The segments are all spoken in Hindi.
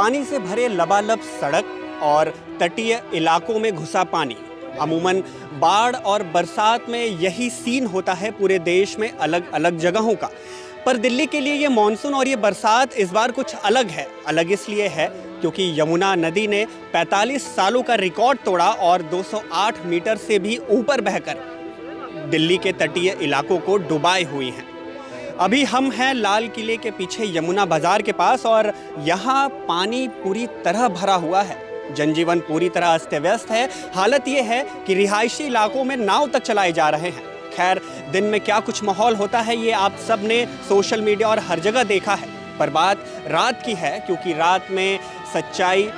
पानी से भरे लबालब सड़क और तटीय इलाकों में घुसा पानी। अमूमन बाढ़ और बरसात में यही सीन होता है पूरे देश में अलग अलग जगहों का, पर दिल्ली के लिए ये मानसून और ये बरसात इस बार कुछ अलग है। अलग इसलिए है क्योंकि यमुना नदी ने 45 सालों का रिकॉर्ड तोड़ा और 208 मीटर से भी ऊपर बहकर दिल्ली के तटीय इलाकों को डुबाए हुई हैं। अभी हम हैं लाल किले के पीछे यमुना बाजार के पास और यहाँ पानी पूरी तरह भरा हुआ है। जनजीवन पूरी तरह अस्त व्यस्त है। हालत ये है कि रिहायशी इलाकों में नाव तक चलाए जा रहे हैं। खैर, दिन में क्या कुछ माहौल होता है ये आप सब ने सोशल मीडिया और हर जगह देखा है, पर बात रात की है क्योंकि रात में सच्चाई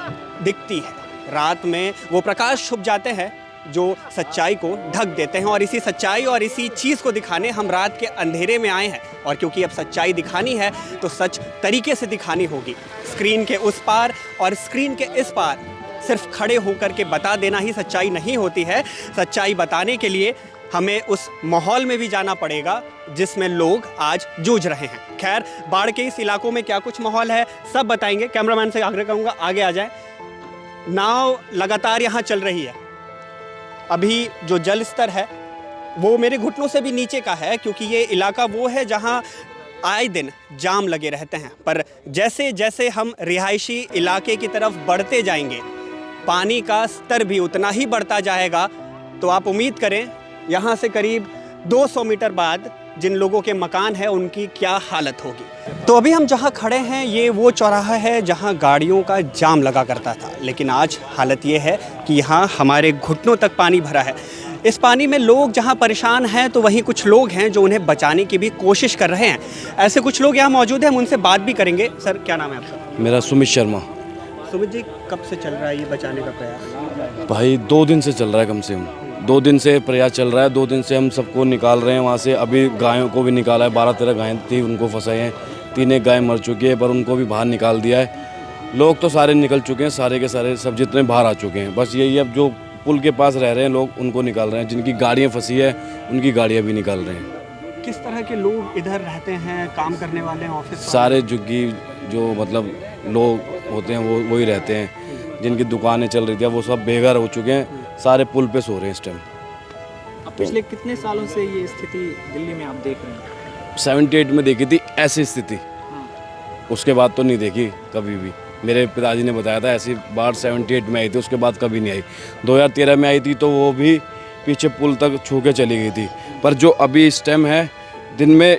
दिखती है। रात में वो प्रकाश छुप जाते हैं जो सच्चाई को ढक देते हैं और इसी सच्चाई और इसी चीज़ को दिखाने हम रात के अंधेरे में आए हैं। और क्योंकि अब सच्चाई दिखानी है तो सच तरीके से दिखानी होगी। स्क्रीन के उस पार और स्क्रीन के इस पार सिर्फ खड़े होकर के बता देना ही सच्चाई नहीं होती है। सच्चाई बताने के लिए हमें उस माहौल में भी जाना पड़ेगा जिसमें लोग आज जूझ रहे हैं। खैर, बाढ़ के इस इलाकों में क्या कुछ माहौल है सब बताएंगे। कैमरामैन से आग्रह करूँगा आगे आ जाए। नाव लगातार यहाँ चल रही है। अभी जो जल स्तर है वो मेरे घुटनों से भी नीचे का है क्योंकि ये इलाका वो है जहाँ आए दिन जाम लगे रहते हैं। पर जैसे जैसे हम रिहायशी इलाके की तरफ बढ़ते जाएंगे पानी का स्तर भी उतना ही बढ़ता जाएगा। तो आप उम्मीद करें यहाँ से करीब 200 मीटर बाद जिन लोगों के मकान हैं उनकी क्या हालत होगी। तो अभी हम जहाँ खड़े हैं ये वो चौराहा है जहाँ गाड़ियों का जाम लगा करता था, लेकिन आज हालत ये है कि यहाँ हमारे घुटनों तक पानी भरा है। इस पानी में लोग जहाँ परेशान हैं तो वहीं कुछ लोग हैं जो उन्हें बचाने की भी कोशिश कर रहे हैं। ऐसे कुछ लोग यहाँ मौजूद हैं, हम उनसे बात भी करेंगे। सर, क्या नाम है आपका? मेरा सुमित शर्मा। सुमित जी, कब से चल रहा है ये बचाने का प्रयास? भाई 2 दिन से चल रहा है, कम से कम 2 दिन से प्रयास चल रहा है। 2 दिन से हम सबको निकाल रहे हैं वहाँ से। अभी गायों को भी निकाला है, 12-13 गायें थी उनको फंसाए हैं। 3 गाय मर चुकी है पर उनको भी बाहर निकाल दिया है। लोग तो सारे निकल चुके हैं, सारे के सारे सब जितने बाहर आ चुके हैं। बस यही अब जो पुल के पास रह रहे हैं लोग उनको निकाल रहे हैं। जिनकी गाड़ियाँ फंसी है उनकी गाड़ियाँ भी निकाल रहे हैं। किस तरह के लोग इधर रहते हैं? काम करने वाले हैं, ऑफिस? सारे झुग्गी जो मतलब लोग होते हैं वो वही रहते हैं। जिनकी दुकानें चल रही थी वो सब बेघर हो चुके हैं। सारे पुल पे सो रहे हैं इस टाइम। पिछले कितने सालों से ये स्थिति दिल्ली में आप देख रहे हैं? 78 में देखी थी ऐसी स्थिति, उसके बाद तो नहीं देखी कभी भी। मेरे पिताजी ने बताया था ऐसी बाढ़ 78 में आई थी, उसके बाद कभी नहीं आई। 2013 में आई थी तो वो भी पीछे पुल तक छू के चली गई थी। पर जो अभी इस टाइम है, दिन में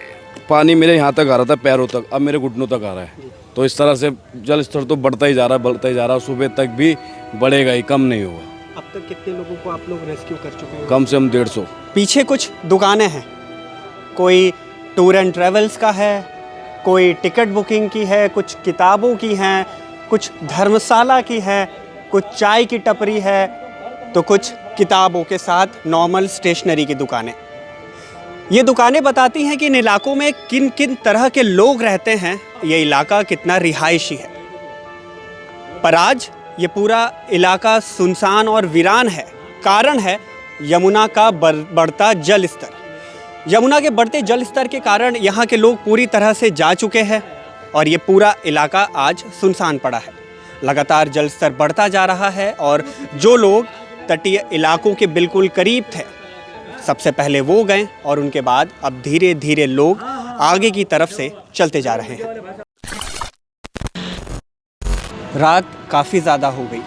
पानी मेरे यहाँ तक आ रहा था, पैरों तक, अब मेरे घुटनों तक आ रहा है। तो इस तरह से जल स्तर तो बढ़ता ही जा रहा है। सुबह तक भी बढ़ेगा ही, कम नहीं होगा। अब तक कितने लोगों को आप लोग रेस्क्यू कर चुके हैं? कम से कम 150। पीछे कुछ दुकानें हैं, कोई टूर एंड ट्रेवल्स का है, कोई टिकट बुकिंग की है, कुछ किताबों की हैं, कुछ धर्मशाला की है, कुछ चाय की टपरी है, तो कुछ किताबों के साथ नॉर्मल स्टेशनरी की दुकानें। ये दुकानें बताती हैं कि इन इलाकों में किन किन तरह के लोग रहते हैं, ये इलाका कितना रिहायशी है। पर आज ये पूरा इलाका सुनसान और वीरान है। कारण है यमुना का बढ़ता जल स्तर। यमुना के बढ़ते जल स्तर के कारण यहाँ के लोग पूरी तरह से जा चुके हैं और ये पूरा इलाका आज सुनसान पड़ा है। लगातार जल स्तर बढ़ता जा रहा है और जो लोग तटीय इलाकों के बिल्कुल करीब थे सबसे पहले वो गए और उनके बाद अब धीरे धीरे लोग आगे की तरफ से चलते जा रहे हैं। रात काफ़ी ज़्यादा हो गई।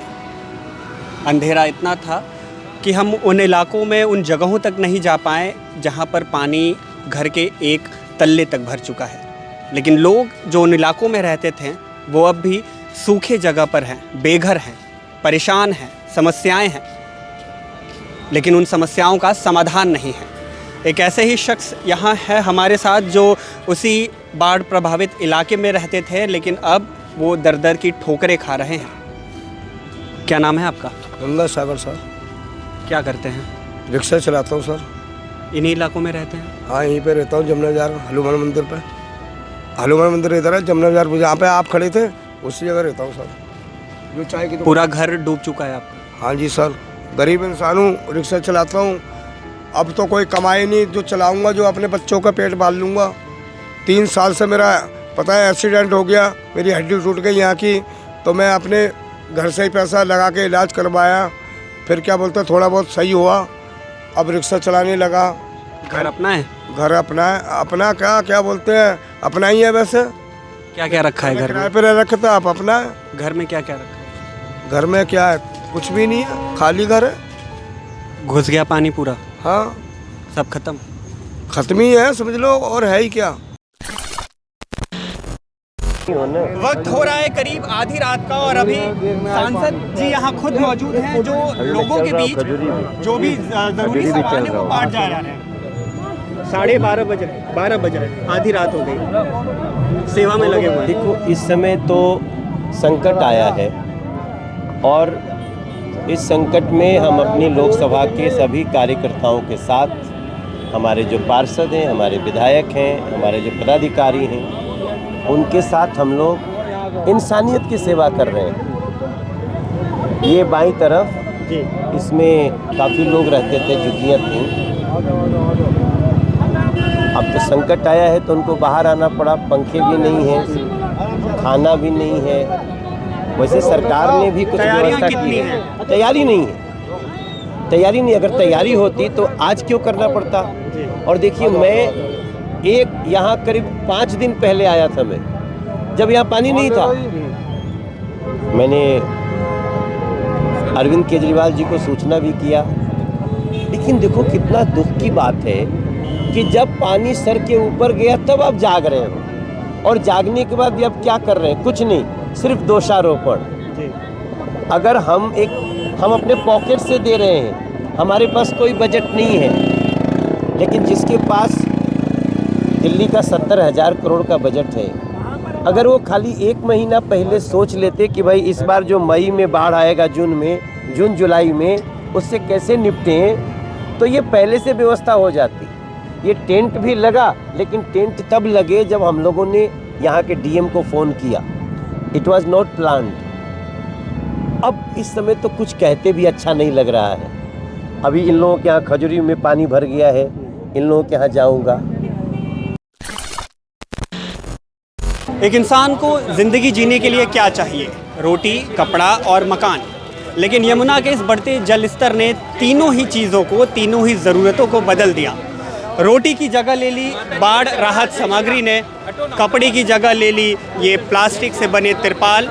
अंधेरा इतना था कि हम उन इलाकों में, उन जगहों तक नहीं जा पाए जहां पर पानी घर के एक तल्ले तक भर चुका है। लेकिन लोग जो उन इलाकों में रहते थे वो अब भी सूखे जगह पर हैं, बेघर हैं, परेशान हैं, समस्याएं हैं, लेकिन उन समस्याओं का समाधान नहीं है। एक ऐसे ही शख्स यहाँ है हमारे साथ जो उसी बाढ़ प्रभावित इलाके में रहते थे, लेकिन अब वो दर दर की ठोकरें खा रहे हैं। क्या नाम है आपका? गंगा सागर सर। क्या करते हैं? रिक्शा चलाता हूँ सर। इन्हीं इलाकों में रहते हैं? हाँ, यहीं पे रहता हूँ, जमुना बाजार हनुमान मंदिर पे। हनुमान मंदिर इधर है, जमुना बाजार जहाँ पे आप खड़े थे उसी जगह रहता हूँ सर। जो चाय की पूरा घर डूब चुका है आपका? हाँ जी सर, गरीब इंसान हूँ, रिक्शा चलाता हूँ। अब तो कोई कमाई नहीं, जो चलाऊँगा जो अपने बच्चों का पेट पाल लूँगा। 3 साल से मेरा पता है एक्सीडेंट हो गया, मेरी हड्डी टूट गई यहाँ की, तो मैं अपने घर से ही पैसा लगा के इलाज करवाया, फिर क्या बोलते हैं थोड़ा बहुत सही हुआ, अब रिक्शा चलाने लगा। घर अपना है? घर अपना है। अपना क्या बोलते हैं, अपना ही है वैसे। क्या क्या रखा है घर किराए में? पे रह रखे थे, आप अपना है। घर में क्या क्या रखा है? घर में क्या है, कुछ भी नहीं है, खाली घर है। घुस गया पानी पूरा? हाँ, सब खत्म? खत्म ही है समझ लो, और है ही क्या। वक्त हो रहा है करीब आधी रात का और अभी सांसद जी यहाँ खुद मौजूद हैं जो लोगों के बीच जो भी जरूरी सामान है वो बांट जा रहे हैं। 12:30 बज रहे, 12 बज रहे, आधी रात हो गई, सेवा में लगे हुए हैं। देखो इस समय तो संकट आया है और इस संकट में हम अपनी लोकसभा के सभी कार्यकर्ताओं के साथ, हमारे जो पार्षद हैं, हमारे विधायक हैं, हमारे जो पदाधिकारी हैं, उनके साथ हम लोग इंसानियत की सेवा कर रहे हैं। ये बाईं तरफ इसमें काफ़ी लोग रहते थे, झुग्गियाँ थीं। अब तो संकट आया है तो उनको बाहर आना पड़ा, पंखे भी नहीं हैं, खाना भी नहीं है। वैसे सरकार ने भी कुछ व्यवस्था की है, तैयारी नहीं है, तैयारी नहीं। अगर तैयारी होती तो आज क्यों करना पड़ता। और देखिए मैं यहाँ करीब 5 दिन पहले आया था, मैं जब यहाँ पानी नहीं था। मैंने अरविंद केजरीवाल जी को सूचना भी किया, लेकिन देखो कितना दुख की बात है कि जब पानी सर के ऊपर गया तब आप जाग रहे हो, और जागने के बाद भी आप क्या कर रहे हैं, कुछ नहीं, सिर्फ दोषारोपण। अगर हम अपने पॉकेट से दे रहे हैं, हमारे पास कोई बजट नहीं है, लेकिन जिसके पास दिल्ली का 70,000 करोड़ का बजट है, अगर वो खाली 1 महीना पहले सोच लेते कि भाई इस बार जो मई में बाढ़ आएगा, जून जुलाई में, उससे कैसे निपटें, तो ये पहले से व्यवस्था हो जाती। ये टेंट भी लगा, लेकिन टेंट तब लगे जब हम लोगों ने यहाँ के डीएम को फ़ोन किया। It was not planned. अब इस समय तो कुछ कहते भी अच्छा नहीं लग रहा है। अभी इन लोगों के यहाँ खजूरी में पानी भर गया है, इन लोगों के यहाँ जाऊँगा। एक इंसान को ज़िंदगी जीने के लिए क्या चाहिए? रोटी, कपड़ा और मकान। लेकिन यमुना के इस बढ़ते जल स्तर ने तीनों ही चीज़ों को, तीनों ही ज़रूरतों को बदल दिया। रोटी की जगह ले ली बाढ़ राहत सामग्री ने, कपड़े की जगह ले ली ये प्लास्टिक से बने तिरपाल,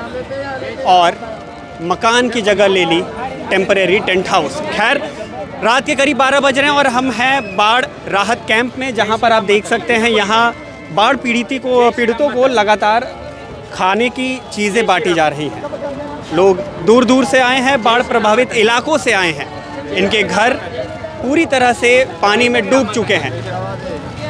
और मकान की जगह ले ली टेम्परेरी टेंट हाउस। खैर, रात के करीब 12 बज रहे हैं और हम हैं बाढ़ राहत कैंप में, जहां पर आप देख सकते हैं यहाँ बाढ़ पीड़ितों को लगातार खाने की चीज़ें बांटी जा रही हैं। लोग दूर दूर से आए हैं, बाढ़ प्रभावित इलाकों से आए हैं। इनके घर पूरी तरह से पानी में डूब चुके हैं।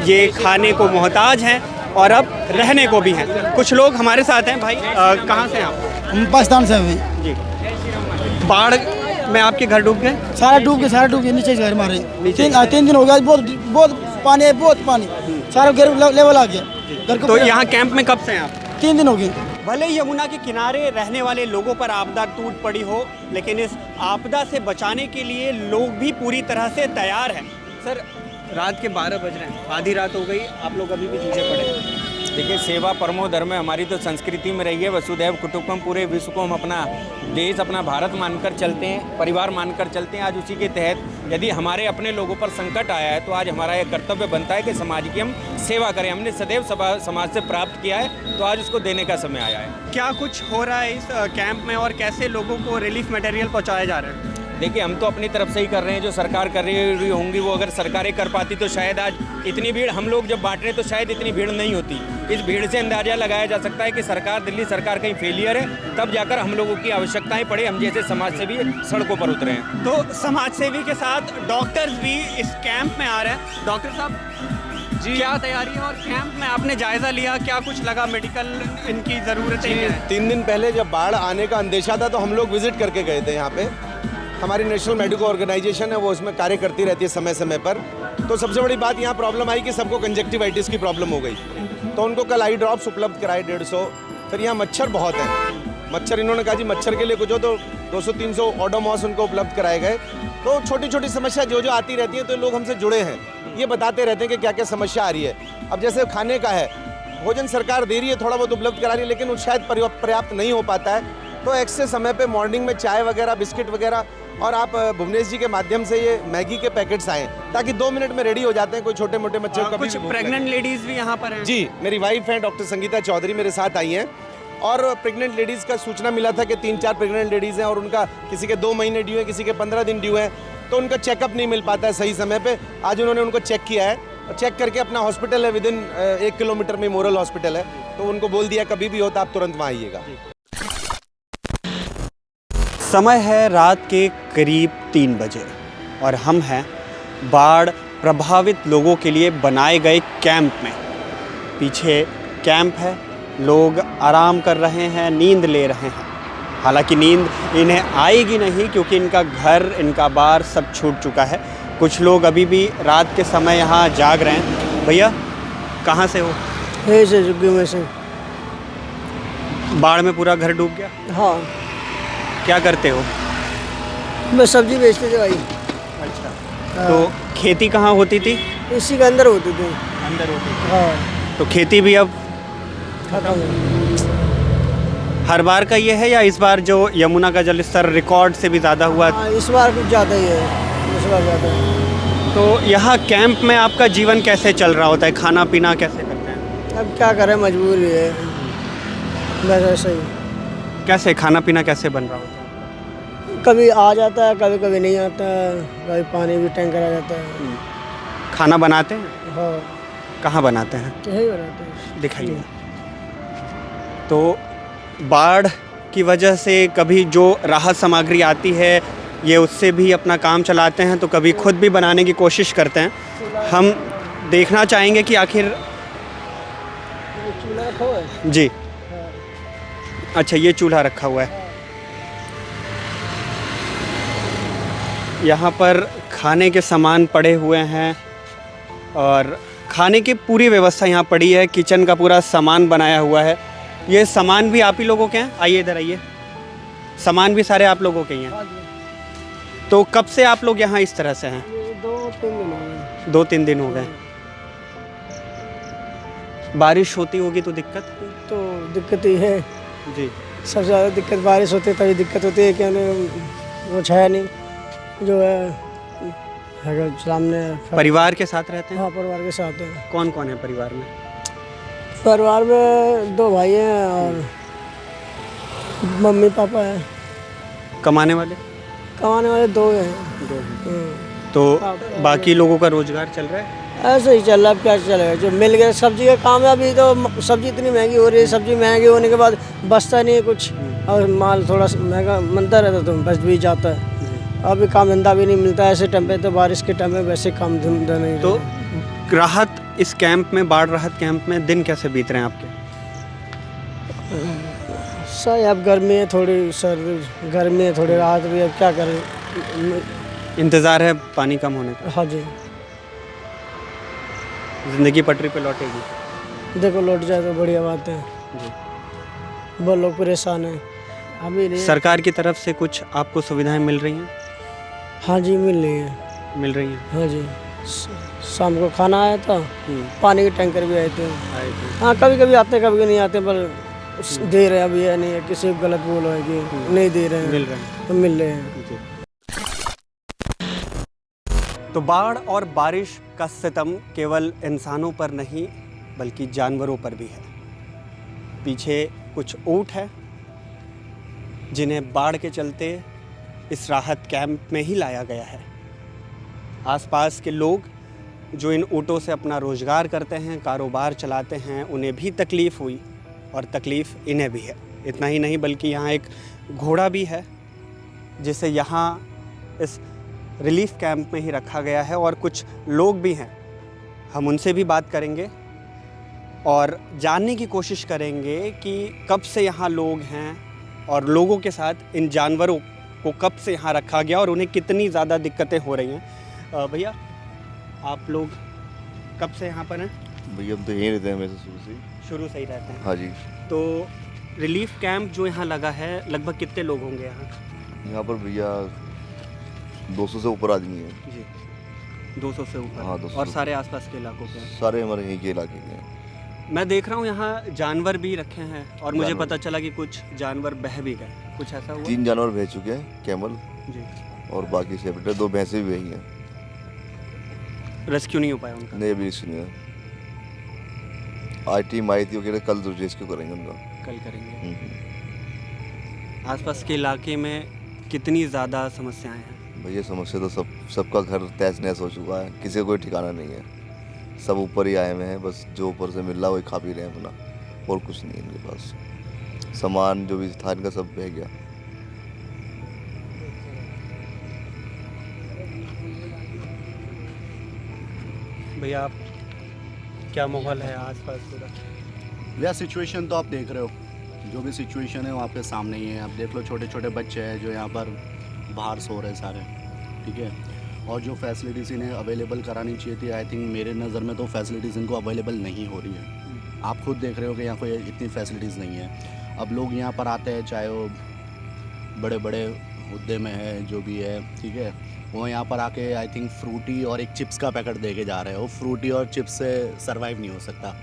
ये खाने को मोहताज हैं और अब रहने को भी हैं। कुछ लोग हमारे साथ हैं। भाई कहाँ से हैं आप? हम पाकिस्तान से हैं जी। बाढ़ में आपके घर डूब गए? सारा डूब गए, नीचे घर हमारे। नीचे? 3 दिन हो गया, बहुत पानी है, बहुत पानी, सारा घर लेवल आ गया घर को। तो यहाँ कैंप में कब से हैं आप? 3 दिन हो गए। भले यमुना के किनारे रहने वाले लोगों पर आपदा टूट पड़ी हो, लेकिन इस आपदा से बचाने के लिए लोग भी पूरी तरह से तैयार हैं। सर, रात के 12 बज रहे हैं, आधी रात हो गई, आप लोग अभी भी जूझे पड़े हैं। देखिए, सेवा परमो धर्म है, हमारी तो संस्कृति में रही है। वसुधैव कुटुंबकम, पूरे विश्व को हम अपना देश, अपना भारत मानकर चलते हैं, परिवार मानकर चलते हैं। आज उसी के तहत यदि हमारे अपने लोगों पर संकट आया है तो आज हमारा ये कर्तव्य बनता है कि समाज की हम सेवा करें। हमने सदैव समाज से प्राप्त किया है, तो आज उसको देने का समय आया है। क्या कुछ हो रहा है इस कैंप में और कैसे लोगों को रिलीफ मटेरियल पहुँचाए जा रहे हैं? देखिए, हम तो अपनी तरफ से ही कर रहे हैं, जो सरकार कर रही होंगी वो अगर सरकारें कर पाती तो शायद आज इतनी भीड़, हम लोग जब बांट रहे तो शायद इतनी भीड़ नहीं होती। इस भीड़ से अंदाजा लगाया जा सकता है कि सरकार, दिल्ली सरकार कहीं फेलियर है, तब जाकर हम लोगों की आवश्यकताएं पड़े, हम जैसे समाज सेवी सड़कों पर उतरे हैं। तो समाज सेवी के साथ डॉक्टर्स भी इस कैंप में आ रहे हैं। डॉक्टर साहब जी, क्या तैयारी है और कैंप में आपने जायजा लिया, क्या कुछ लगा, मेडिकल इनकी ज़रूरतें हैं? 3 दिन पहले जब बाढ़ आने का अंदेशा था तो हम लोग विजिट करके गए थे यहाँ पे। हमारी नेशनल मेडिकल ऑर्गेनाइजेशन है, वो इसमें कार्य करती रहती है समय समय पर। तो सबसे बड़ी बात यहाँ प्रॉब्लम आई कि सबको कंजक्टिवाइटिस की प्रॉब्लम हो गई, तो उनको कल आई ड्रॉप्स उपलब्ध कराए 150। फिर यहाँ मच्छर बहुत हैं, मच्छर इन्होंने कहा जी मच्छर के लिए कुछ हो, तो 200-300 ओडोमॉस उनको उपलब्ध कराए गए। तो छोटी छोटी समस्या जो आती रहती है, तो लोग हमसे जुड़े हैं, ये बताते रहते हैं कि क्या क्या समस्या आ रही है। अब जैसे खाने का है, भोजन सरकार दे रही है, थोड़ा बहुत उपलब्ध करा रही है, लेकिन वो शायद पर्याप्त नहीं हो पाता है। तो एक्स्ट्रा समय पे मॉर्निंग में चाय वगैरह, बिस्किट वगैरह, और आप भुवनेश जी के माध्यम से ये मैगी के पैकेट्स आए ताकि 2 मिनट में रेडी हो जाते हैं। कोई छोटे मोटे बच्चों को कुछ प्रेग्नेंट लेडीज भी यहाँ पर हैं? जी, मेरी वाइफ हैं डॉक्टर संगीता चौधरी, मेरे साथ आई हैं। और प्रेग्नेंट लेडीज़ का सूचना मिला था कि 3-4 प्रेग्नेंट लेडीज़ हैं और उनका किसी के 2 महीने ड्यू है, किसी के 15 दिन ड्यू है, तो उनका चेकअप नहीं मिल पाता है सही समय पे। आज उन्होंने उनको चेक किया है और चेक करके अपना हॉस्पिटल है विदिन 1 किलोमीटर में मोरल हॉस्पिटल है, तो उनको बोल दिया कभी भी होता आप तुरंत वहाँ आइएगा। समय है रात के करीब 3 बजे और हम हैं बाढ़ प्रभावित लोगों के लिए बनाए गए कैंप में। पीछे कैंप है, लोग आराम कर रहे हैं, नींद ले रहे हैं। हालांकि नींद इन्हें आएगी नहीं क्योंकि इनका घर, इनका बार सब छूट चुका है। कुछ लोग अभी भी रात के समय यहाँ जाग रहे हैं। भैया कहाँ से हो? यही से झुग्गी में से। बाढ़ में पूरा घर डूब गया? हाँ, क्या करते हो? मैं सब्जी बेचते थे भाई। अच्छा, तो खेती कहाँ होती थी? इसी के अंदर होती थी। अंदर होती थी। हाँ, तो खेती भी अब खत्म हो। हर बार का ये है या इस बार जो यमुना का जलस्तर रिकॉर्ड से भी ज़्यादा हुआ? हाँ, इस बार कुछ ज़्यादा ही है, इस बार ज़्यादा है। तो यहाँ कैंप में आपका जीवन कैसे चल रहा होता है? खाना पीना कैसे करते हैं? अब क्या करें, मजबूरी है, बस ऐसे ही। कैसे खाना पीना कैसे बन रहा होता है? कभी आ जाता है, कभी कभी नहीं आता है, कभी पानी भी टैंकर आ जाता है। खाना बनाते हैं? हाँ, कहाँ बनाते हैं? यही बनाते हैं। दिखाइए। तो बाढ़ की वजह से कभी जो राहत सामग्री आती है ये उससे भी अपना काम चलाते हैं, तो कभी खुद भी बनाने की कोशिश करते हैं। हम देखना चाहेंगे कि आखिर चूल्हा रखा हुआ है। जी, अच्छा ये चूल्हा रखा हुआ है। यहाँ पर खाने के सामान पड़े हुए हैं और खाने की पूरी व्यवस्था यहाँ पड़ी है। किचन का पूरा सामान बनाया हुआ है। ये सामान भी आप ही लोगों के हैं? आइए इधर आइए। सामान भी सारे आप लोगों के ही हैं? तो कब से आप लोग यहाँ इस तरह से हैं? 2-3 दिन हो गए। 2-3 दिन हो गए। बारिश होती होगी तो दिक्कत? तो दिक्कत ही है जी। सबसे ज़्यादा दिक्कत बारिश होती है तभी दिक्कत होती है। क्या वो छाया नहीं जो है सामने। परिवार के साथ रहते हैं? हाँ, परिवार के साथ है। कौन कौन है परिवार में? परिवार में 2 भाई हैं और मम्मी पापा है। कमाने वाले? कमाने वाले 2 हैं। 2 हैं। तो बाकी लोगों का रोजगार चल रहा है? ऐसे ही चल रहा है, क्या चलेगा, जो मिल गया। सब्जी का काम है, अभी तो सब्जी इतनी महंगी हो रही है, सब्जी महंगी होने के बाद बचता नहीं है कुछ, और माल थोड़ा महंगा बनता रहता तो बच भी जाता है। अभी काम धंधा भी नहीं मिलता है ऐसे टाइम पे, तो बारिश के टाइम में वैसे काम धंधा नहीं। तो राहत इस कैंप में, बाढ़ राहत कैंप में दिन कैसे बीत रहे हैं आपके? सही, अब गर्मी है थोड़ी, सर्दी गर्मी है थोड़ी, राहत भी। अब क्या करें, इंतज़ार है पानी कम होने का? हाँ जी, ज़िंदगी पटरी पे लौटेगी? देखो लौट जाए तो बढ़िया बात है जी। बहुत लोग परेशान हैं अभी नहीं। सरकार की तरफ से कुछ आपको सुविधाएं मिल रही हैं? हाँ जी, मिल रही है। मिल रही हैं। हाँ जी, शाम को खाना आया था, पानी के टैंकर भी आए थे। हाँ, कभी कभी आते कभी कभी नहीं आते, पर दे रहे हैं अभी। या नहीं है किसी को गलत बोलो है कि नहीं दे रहे हैं, मिल रहे हैं। तो मिल रहे हैं। तो बाढ़ और बारिश का सितम केवल इंसानों पर नहीं बल्कि जानवरों पर भी है। पीछे कुछ ऊँट है जिन्हें बाढ़ के चलते इस राहत कैंप में ही लाया गया है। आसपास के लोग जो इन ऊँटों से अपना रोज़गार करते हैं, कारोबार चलाते हैं, उन्हें भी तकलीफ़ हुई और तकलीफ़ इन्हें भी है। इतना ही नहीं बल्कि यहाँ एक घोड़ा भी है जिसे यहाँ इस रिलीफ कैंप में ही रखा गया है, और कुछ लोग भी हैं। हम उनसे भी बात करेंगे और जानने की कोशिश करेंगे कि कब से यहाँ लोग हैं और लोगों के साथ इन जानवरों को कब से यहाँ रखा गया और उन्हें कितनी ज़्यादा दिक्कतें हो रही हैं। भैया आप लोग कब से यहाँ पर हैं? भैया हम तो यहीं रहते हैं हमेशा शुरू से ही रहते हैं? हाँ जी। तो रिलीफ कैंप जो यहाँ लगा है, लगभग कितने लोग होंगे यहाँ? यहाँ पर भैया 200 से ऊपर आदमी है जी, 200 से ऊपर। हाँ, 200 और सारे आसपास के इलाकों के हैं? सारे हमारे यहीं के इलाके के हैं। मैं देख रहा हूँ यहाँ जानवर भी रखे हैं और मुझे जानवर। पता चला कि कुछ जानवर बह भी गए, कुछ ऐसा हुआ? 3 जानवर भेज चुके हैं, कैमल जी। और बाकी सेपरेट 2 भैंसें भी वही हैं। रेस्क्यू नहीं हो पाया उनका? नहीं, अभी सुनिए, आज टीम आई थी, वो कह रहे कल रेस्क्यू करेंगे उनका। कल करेंगे। हम्म। आसपास के इलाके में कितनी ज़्यादा समस्याएं हैं? भैया समस्या तो सबका घर तहस नहस हो चुका है, किसी का कोई ठिकाना नहीं है, सब ऊपर ही आए हुए हैं, बस जो ऊपर से मिल रहा है वही खा पी रहे हैं अपना, और कुछ नहीं है इनके पास। सामान जो भी था इनका सब बह गया। भैया आप क्या माहौल है आसपास पूरा? यह सिचुएशन तो आप देख रहे हो, जो भी सिचुएशन है वो आपके सामने ही है। आप देख लो, छोटे छोटे बच्चे हैं जो यहाँ पर बाहर सो रहे सारे, ठीक है। और जो फैसिलिटीज़ इन्हें अवेलेबल करानी चाहिए थी, आई थिंक मेरे नज़र में तो फैसिलिटीज़ इनको अवेलेबल नहीं हो रही है। आप खुद देख रहे हो कि यहाँ कोई इतनी फैसिलिटीज़ नहीं है। अब लोग यहाँ पर आते हैं, चाहे वो बड़े बड़े हुद्दे में है, जो भी है, ठीक है, वो यहाँ पर आके आई थिंक फ्रूटी और एक चिप्स का पैकेट दे के जा रहे हो। फ्रूटी और चिप्स से सर्वाइव नहीं हो सकता,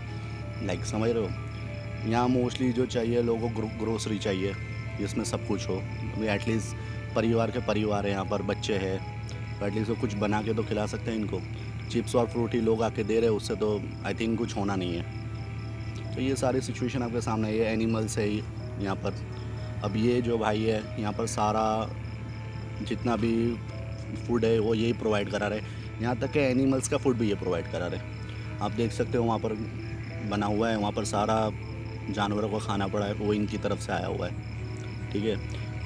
लाइक समझ रहे हो। यहाँ मोस्टली जो चाहिए लोगों को ग्रोसरी चाहिए जिसमें सब कुछ हो। अभी एटलीस्ट परिवार के परिवार है यहाँ पर, बच्चे हैं, तो एटलीस्ट वो कुछ बना के तो खिला सकते हैं इनको। चिप्स और फ्रूटी लोग आके दे रहे हैं, उससे तो आई थिंक कुछ होना नहीं है। तो ये सारी सिचुएशन आपके सामने, ये एनिमल्स है यहाँ पर। अब ये जो भाई है यहाँ पर सारा जितना भी फूड है वो यही प्रोवाइड करा रहे, यहाँ तक कि एनिमल्स का फूड भी ये प्रोवाइड करा रहे। आप देख सकते हो वहाँ पर बना हुआ है, वहाँ पर सारा जानवरों को खाना पड़ा है, वो इनकी तरफ से आया हुआ है, ठीक है।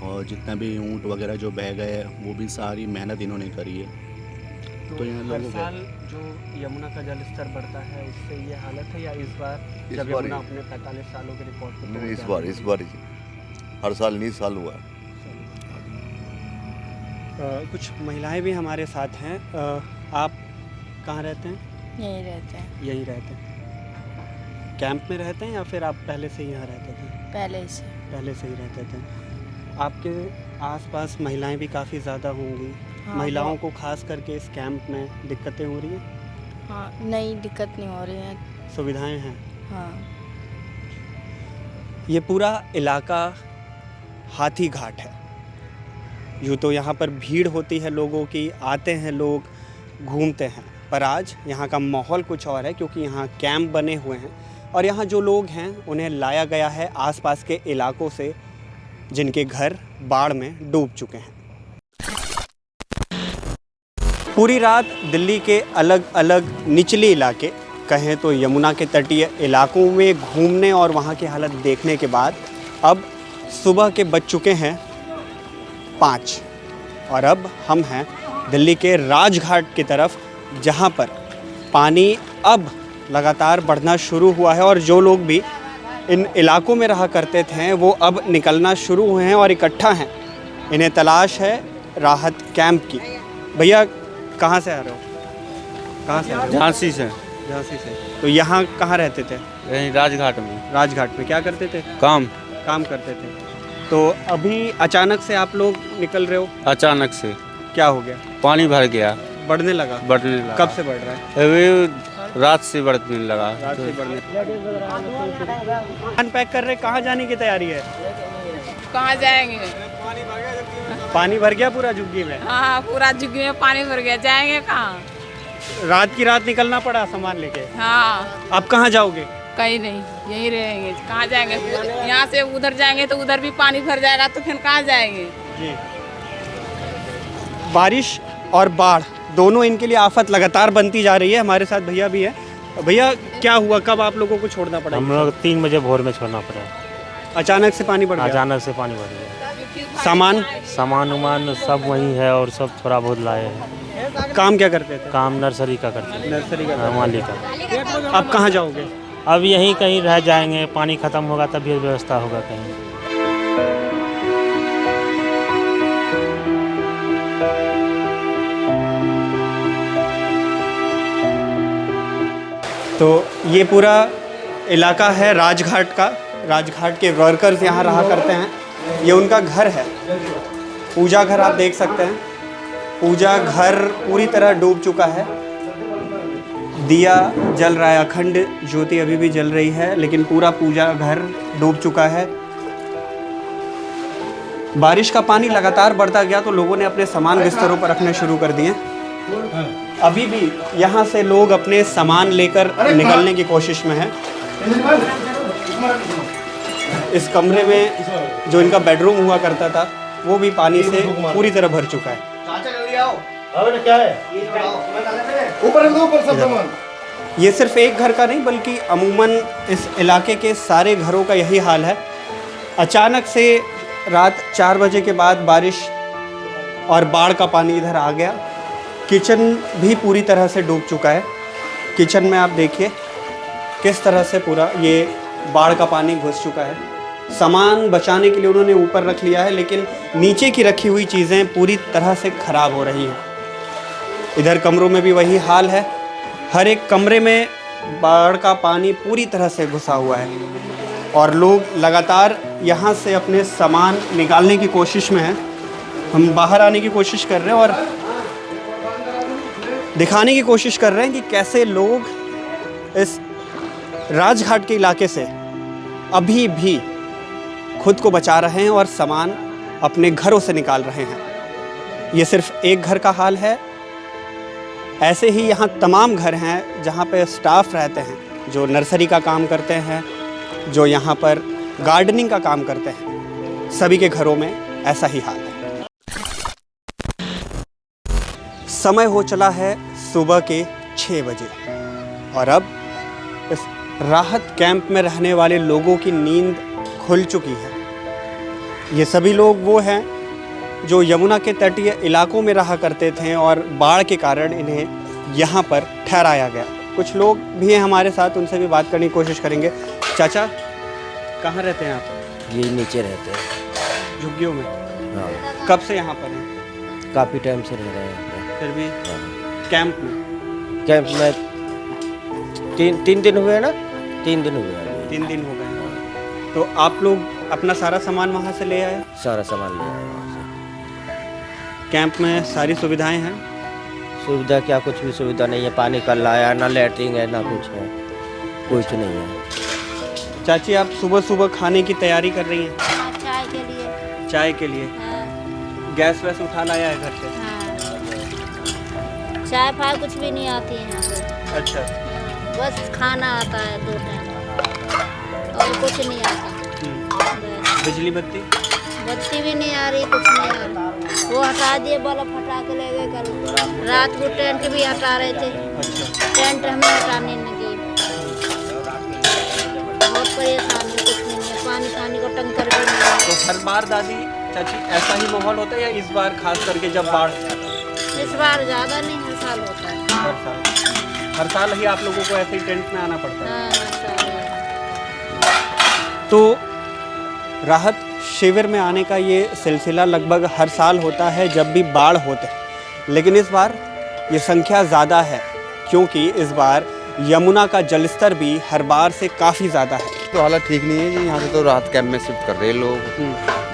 और जितना भी ऊँट वगैरह जो बह गए हैं वो भी सारी मेहनत इन्होंने करी है। तो यहाँ हर लोगों के साल जो यमुना का जल स्तर बढ़ता है उससे ये हालत है, या इस बार इस जब बार यमुना ही। अपने 45 सालों के रिकॉर्ड को नहीं, तोड़ इस बार ही, हर साल नहीं, इस साल हुआ है। कुछ महिलाएं भी हमारे साथ हैं। आप कहाँ रहते हैं? यहीं रहते हैं। यहीं रहते हैं। कैंप में रहते हैं या फिर आप पहले से ही यहाँ रहते थे? पहले से। पहले से ही रहते थे। आपके आसपास महिलाएं भी काफ़ी ज़्यादा होंगी। हाँ, महिलाओं को खास करके इस कैंप में दिक्कतें हो रही हैं? हाँ, नहीं, दिक्कत नहीं हो रही है। सुविधाएं हैं? हाँ। ये पूरा इलाका हाथी घाट है। यूँ तो यहाँ पर भीड़ होती है लोगों की, आते हैं लोग, घूमते हैं, पर आज यहाँ का माहौल कुछ और है, क्योंकि यहाँ कैंप बने हुए हैं और यहाँ जो लोग हैं उन्हें लाया गया है आसपास के इलाकों से जिनके घर बाढ़ में डूब चुके हैं। पूरी रात दिल्ली के अलग अलग निचले इलाके, कहें तो यमुना के तटीय इलाकों में घूमने और वहाँ की हालत देखने के बाद अब सुबह के बज चुके हैं 5 और अब हम हैं दिल्ली के राजघाट की तरफ, जहाँ पर पानी अब लगातार बढ़ना शुरू हुआ है और जो लोग भी इन इलाकों में रहा करते थे वो अब निकलना शुरू हुए हैं और इकट्ठा हैं। इन्हें तलाश है राहत कैंप की। भैया कहाँ से आ रहे हो? कहाँ से आ रहे हो? झांसी से। झांसी से। तो यहाँ कहाँ रहते थे? यहीं राजघाट में। राजघाट में क्या करते थे? काम करते थे। तो अभी अचानक से आप लोग निकल रहे हो? अचानक से। क्या हो गया? पानी भर गया। बढ़ने लगा? कब से बढ़ रहा है? अभी रात से बढ़ने लगा। रात से बढ़ने। अनपैक कर रहे, कहाँ जाने की तैयारी है? कहाँ जाएंगे? पानी भर गया पूरा झुग्गी में? हाँ, पूरा झुग्गी में पानी भर गया, जाएंगे कहाँ? रात की रात निकलना पड़ा सामान लेके? हाँ। आप कहाँ जाओगे? कहीं नहीं, यहीं रहेंगे। कहाँ जाएंगे? यहाँ से उधर जाएंगे तो उधर भी पानी भर जाएगा, तो फिर कहाँ जाएंगे? जी। बारिश और बाढ़ दोनों, इनके लिए आफत लगातार बनती जा रही है। हमारे साथ भैया भी है। भैया क्या हुआ, कब आप लोगों को छोड़ना पड़ा? हम लोग 3 बजे भोर में छोड़ना पड़ा। अचानक से पानी बढ़ गया? अचानक से पानी बढ़ गया। सामान उमान सब वहीं है और सब थोड़ा बहुत लाए हैं। काम क्या करते थे? काम नर्सरी का करते थे। नर्सरी का? माली का। अब कहाँ जाओगे? अब यहीं कहीं रह जाएंगे, पानी ख़त्म होगा तभी व्यवस्था होगा कहीं। तो ये पूरा इलाका है राजघाट का। राजघाट के वर्कर्स यहाँ रहा करते हैं। ये उनका घर है, पूजा घर आप देख सकते हैं। पूजा घर पूरी तरह डूब चुका है। दिया जल रहा है, अखंड ज्योति अभी भी जल रही है, लेकिन पूरा पूजा घर डूब चुका है। बारिश का पानी लगातार बढ़ता गया तो लोगों ने अपने सामान बिस्तरों पर रखने शुरू कर दिए। अभी भी यहाँ से लोग अपने सामान लेकर निकलने की कोशिश में हैं। इस कमरे में जो इनका बेडरूम हुआ करता था वो भी पानी से पूरी तरह भर चुका है। ये सिर्फ एक घर का नहीं बल्कि अमूमन इस इलाके के सारे घरों का यही हाल है। अचानक से रात 4 बजे के बाद बारिश और बाढ़ का पानी इधर आ गया। किचन भी पूरी तरह से डूब चुका है। किचन में आप देखिए किस तरह से पूरा ये बाढ़ का पानी घुस चुका है। सामान बचाने के लिए उन्होंने ऊपर रख लिया है, लेकिन नीचे की रखी हुई चीज़ें पूरी तरह से ख़राब हो रही हैं। इधर कमरों में भी वही हाल है। हर एक कमरे में बाढ़ का पानी पूरी तरह से घुसा हुआ है और लोग लगातार यहाँ से अपने सामान निकालने की कोशिश में हैं। हम बाहर आने की कोशिश कर रहे हैं और दिखाने की कोशिश कर रहे हैं कि कैसे लोग इस राजघाट के इलाके से अभी भी खुद को बचा रहे हैं और सामान अपने घरों से निकाल रहे हैं। ये सिर्फ एक घर का हाल है। ऐसे ही यहाँ तमाम घर हैं जहाँ पे स्टाफ रहते हैं, जो नर्सरी का काम करते हैं, जो यहाँ पर गार्डनिंग का काम करते हैं। सभी के घरों में ऐसा ही हाल है। समय हो चला है सुबह के 6 बजे और अब इस राहत कैंप में रहने वाले लोगों की नींद खुल चुकी है। ये सभी लोग वो हैं जो यमुना के तटीय इलाकों में रहा करते थे और बाढ़ के कारण इन्हें यहाँ पर ठहराया गया। कुछ लोग भी हैं हमारे साथ, उनसे भी बात करने की कोशिश करेंगे। चाचा, कहाँ रहते हैं आप? ये नीचे रहते हैं, झुग्गियों में। हाँ। कब से यहाँ पर हैं? काफ़ी टाइम से रह रहे हैं। फिर भी कैंप में 3 दिन हुए ना, 3 दिन हुए अभी। 3 दिन हो गए। तो आप लोग अपना सारा सामान वहाँ से ले आए? सारा सामान ले आए वहाँ से। कैंप में सारी सुविधाएं हैं? सुविधा क्या, कुछ भी सुविधा नहीं है। पानी का लाया ना, लैट्रिन है ना कुछ है, कुछ नहीं है। चाची, आप सुबह सुबह खाने की तैयारी कर रही हैं? चाय के लिए। चाय के लिए? हाँ। गैस वैस उठा लाया है घर से? हाँ। चाय फाय कुछ भी नहीं आती है यहाँ पे। अच्छा। बस खाना आता है 2 टाइम और कुछ नहीं आता। बिजली बत्ती? बत्ती भी नहीं आ रही, कुछ नहीं आ रही। वो हटा दिए, बल्ब हटा के ले गए कल। रात को टेंट भी हटा रहे थे। अच्छा। टेंट हमें हटाने लगी। बहुत परेशानी, कुछ नहीं है। पानी को टंकर भी नहीं है। तो हर बार दादी चाची ऐसा ही माहौल होता है या इस बार खास करके जब बाढ़? इस बार ज़्यादा नहीं, हर साल होता है। हर साल ही आप लोगों को ऐसे ही टेंट में आना पड़ता है? हाँ, हर साल। तो राहत शिविर में आने का ये सिलसिला लगभग हर साल होता है जब भी बाढ़ होते हैं, लेकिन इस बार ये संख्या ज़्यादा है क्योंकि इस बार यमुना का जलस्तर भी हर बार से काफ़ी ज़्यादा है। तो हालत ठीक नहीं है जी, यहाँ से तो राहत कैंप में शिफ्ट कर रहे हैं लोग।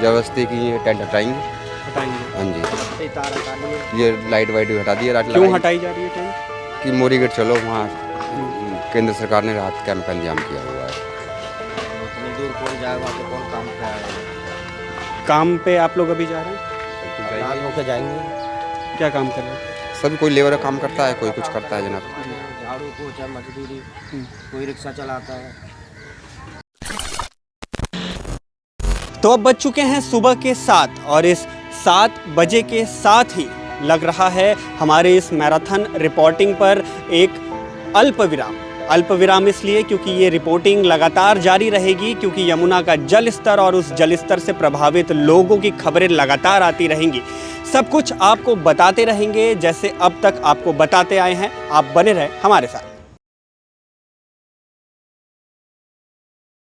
जबरदस्ती की ये टेंट हटाएंगे। हाँ जी, ये लाइट वाइट भी हटा दी है। रात क्यों हटाई जा रही है टेंट? कि मोरी गेट चलो, वहाँ केंद्र सरकार ने राहत कैंप का इंतजाम किया हुआ है। दूर कौन जाएगा, कौन काम पे आएगा? काम पे आप लोग अभी जा रहे हैं? रात होकर जाएंगे। क्या काम कर रहे हैं? सभी, कोई लेबर का काम करता है, कोई कुछ करता है जनाब। झाड़ू पोछा मजदूरी, कोई रिक्शा चलाता है। तो अब बज चुके हैं सुबह के 7 और इस 7 बजे के साथ ही लग रहा है हमारे इस मैराथन रिपोर्टिंग पर एक अल्प विराम इसलिए क्योंकि ये रिपोर्टिंग लगातार जारी रहेगी, क्योंकि यमुना का जल स्तर और उस जल स्तर से प्रभावित लोगों की खबरें लगातार आती रहेंगी। सब कुछ आपको बताते रहेंगे जैसे अब तक आपको बताते आए हैं। आप बने रहें हमारे साथ।